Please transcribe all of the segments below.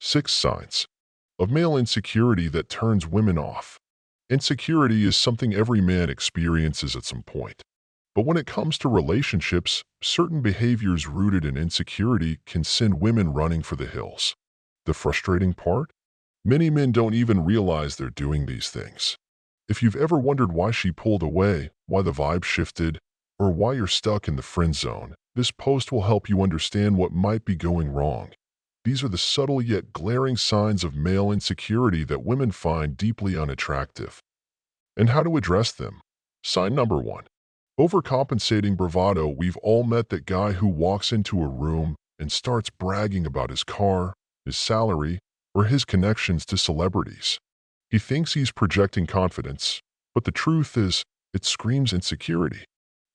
6 signs of male insecurity that turns women off. Insecurity is something every man experiences at some point. But when it comes to relationships, certain behaviors rooted in insecurity can send women running for the hills. The frustrating part? Many men don't even realize they're doing these things. If you've ever wondered why she pulled away, why the vibe shifted, or why you're stuck in the friend zone, this post will help you understand what might be going wrong. These are the subtle yet glaring signs of male insecurity that women find deeply unattractive. And how to address them. Sign number 1. Overcompensating bravado. We've all met that guy who walks into a room and starts bragging about his car, his salary, or his connections to celebrities. He thinks he's projecting confidence, but the truth is, it screams insecurity.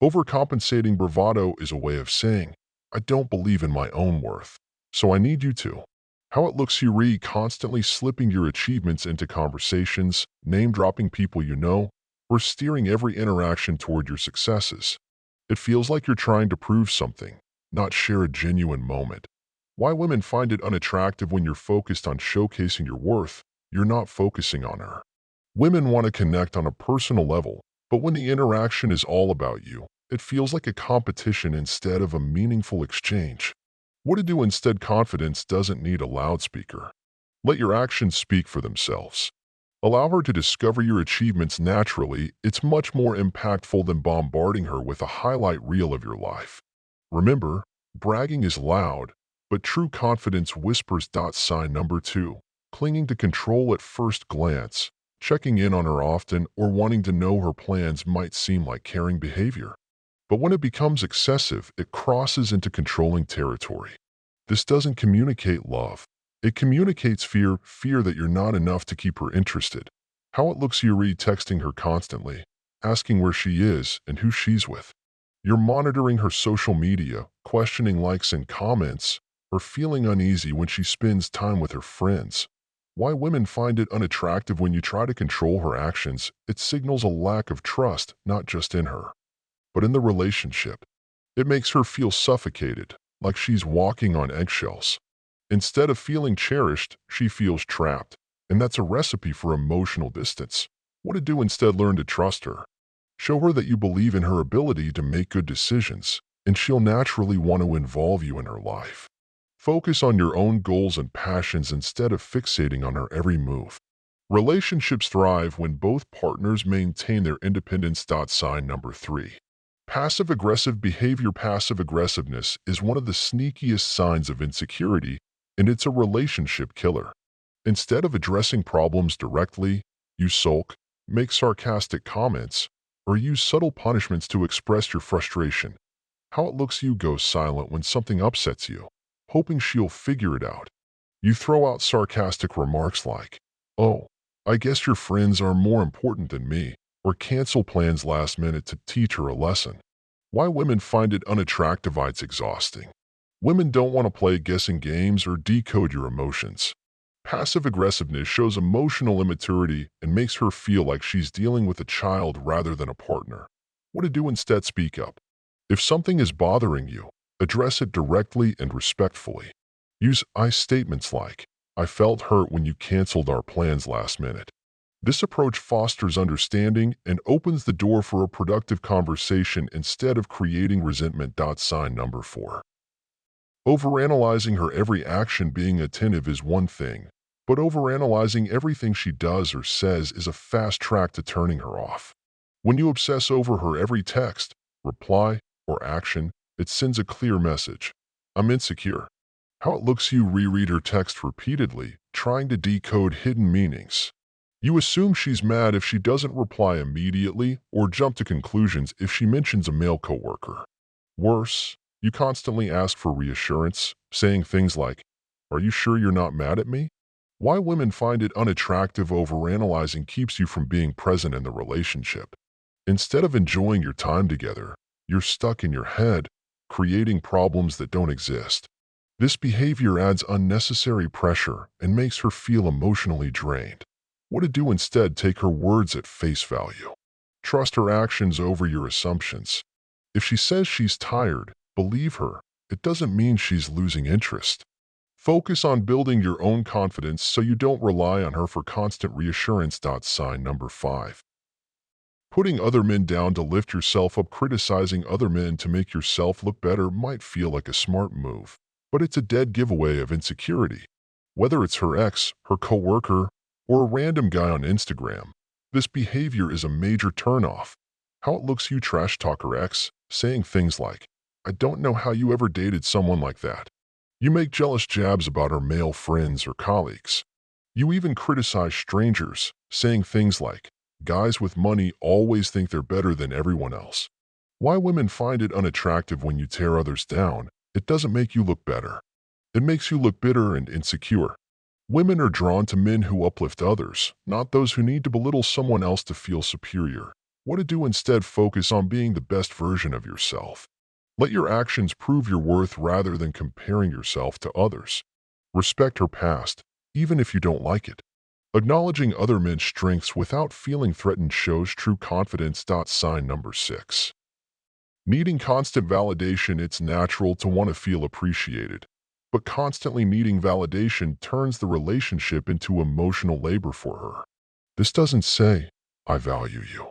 Overcompensating bravado is a way of saying, I don't believe in my own worth, so I need you to. How it looks. You constantly slipping your achievements into conversations, name-dropping people you know, or steering every interaction toward your successes. It feels like you're trying to prove something, not share a genuine moment. Why women find it unattractive. When you're focused on showcasing your worth, you're not focusing on her. Women want to connect on a personal level, but when the interaction is all about you, it feels like a competition instead of a meaningful exchange. What to do instead? Confidence doesn't need a loudspeaker. Let your actions speak for themselves. Allow her to discover your achievements naturally. It's much more impactful than bombarding her with a highlight reel of your life. Remember, bragging is loud, but true confidence whispers. Sign number 2. Clinging to control. At first glance, checking in on her often or wanting to know her plans might seem like caring behavior. But when it becomes excessive, it crosses into controlling territory. This doesn't communicate love. It communicates fear that you're not enough to keep her interested. How it looks. You texting her constantly, asking where she is and who she's with. You're monitoring her social media, questioning likes and comments, or feeling uneasy when she spends time with her friends. Why women find it unattractive. When you try to control her actions, it signals a lack of trust, not just in her, but in the relationship. It makes her feel suffocated, like she's walking on eggshells. Instead of feeling cherished, she feels trapped, and that's a recipe for emotional distance. What to do instead? Learn to trust her. Show her that you believe in her ability to make good decisions, and she'll naturally want to involve you in her life. Focus on your own goals and passions instead of fixating on her every move. Relationships thrive when both partners maintain their independence. Sign number 3. Passive-aggressive behavior. Passive-aggressiveness is one of the sneakiest signs of insecurity, and it's a relationship killer. Instead of addressing problems directly, you sulk, make sarcastic comments, or use subtle punishments to express your frustration. How it looks. You go silent when something upsets you, hoping she'll figure it out. You throw out sarcastic remarks like, oh, I guess your friends are more important than me, or cancel plans last minute to teach her a lesson. Why women find it unattractive. It's exhausting. Women don't want to play guessing games or decode your emotions. Passive-aggressiveness shows emotional immaturity and makes her feel like she's dealing with a child rather than a partner. What to do instead? Speak up. If something is bothering you, address it directly and respectfully. Use I statements like, I felt hurt when you canceled our plans last minute. This approach fosters understanding and opens the door for a productive conversation instead of creating resentment. Sign number 4. Overanalyzing her every action. Being attentive is one thing, but overanalyzing everything she does or says is a fast track to turning her off. When you obsess over her every text, reply, or action, it sends a clear message. I'm insecure. How it looks. You reread her text repeatedly, trying to decode hidden meanings. You assume she's mad if she doesn't reply immediately or jump to conclusions if she mentions a male coworker. Worse, you constantly ask for reassurance, saying things like, are you sure you're not mad at me? Why women find it unattractive. Overanalyzing keeps you from being present in the relationship. Instead of enjoying your time together, you're stuck in your head, creating problems that don't exist. This behavior adds unnecessary pressure and makes her feel emotionally drained. What to do instead? Take her words at face value. Trust her actions over your assumptions. If she says she's tired, believe her. It doesn't mean she's losing interest. Focus on building your own confidence so you don't rely on her for constant reassurance. Sign number 5. Putting other men down to lift yourself up. Criticizing other men to make yourself look better might feel like a smart move, but it's a dead giveaway of insecurity. Whether it's her ex, her coworker, or a random guy on Instagram, this behavior is a major turnoff. How it looks you trash talk her ex, saying things like, "I don't know how you ever dated someone like that." You make jealous jabs about her male friends or colleagues. You even criticize strangers, saying things like, "Guys with money always think they're better than everyone else." Why women find it unattractive when you tear others down, it doesn't make you look better. It makes you look bitter and insecure. Women are drawn to men who uplift others, not those who need to belittle someone else to feel superior. What to do instead? Focus on being the best version of yourself. Let your actions prove your worth rather than comparing yourself to others. Respect her past, even if you don't like it. Acknowledging other men's strengths without feeling threatened shows true confidence. Sign number 6. Needing constant validation. It's natural to want to feel appreciated, but constantly needing validation turns the relationship into emotional labor for her. This doesn't say, "I value you."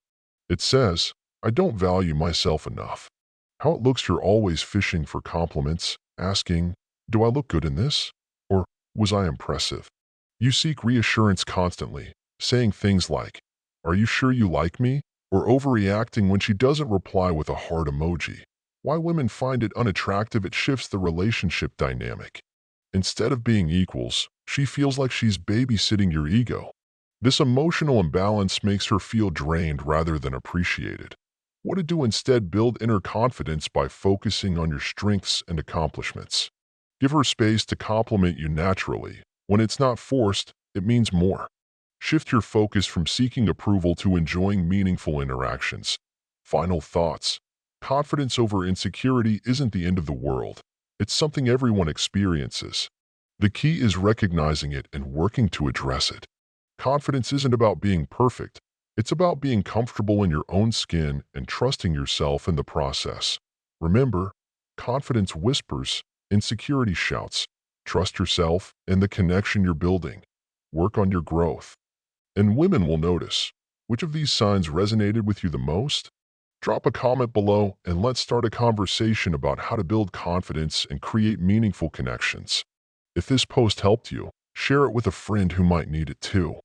It says, "I don't value myself enough." How it looks you're always fishing for compliments, asking, "Do I look good in this?" Or, "Was I impressive?" You seek reassurance constantly, saying things like, "Are you sure you like me?" Or overreacting when she doesn't reply with a heart emoji. Why women find it unattractive? It shifts the relationship dynamic. Instead of being equals, she feels like she's babysitting your ego. This emotional imbalance makes her feel drained rather than appreciated. What to do instead? Build inner confidence by focusing on your strengths and accomplishments. Give her space to compliment you naturally. When it's not forced, it means more. Shift your focus from seeking approval to enjoying meaningful interactions. Final thoughts. Confidence over insecurity isn't the end of the world. It's something everyone experiences. The key is recognizing it and working to address it. Confidence isn't about being perfect. It's about being comfortable in your own skin and trusting yourself in the process. Remember, confidence whispers, insecurity shouts. Trust yourself and the connection you're building. Work on your growth. And women will notice. Which of these signs resonated with you the most? Drop a comment below and let's start a conversation about how to build confidence and create meaningful connections. If this post helped you, share it with a friend who might need it too.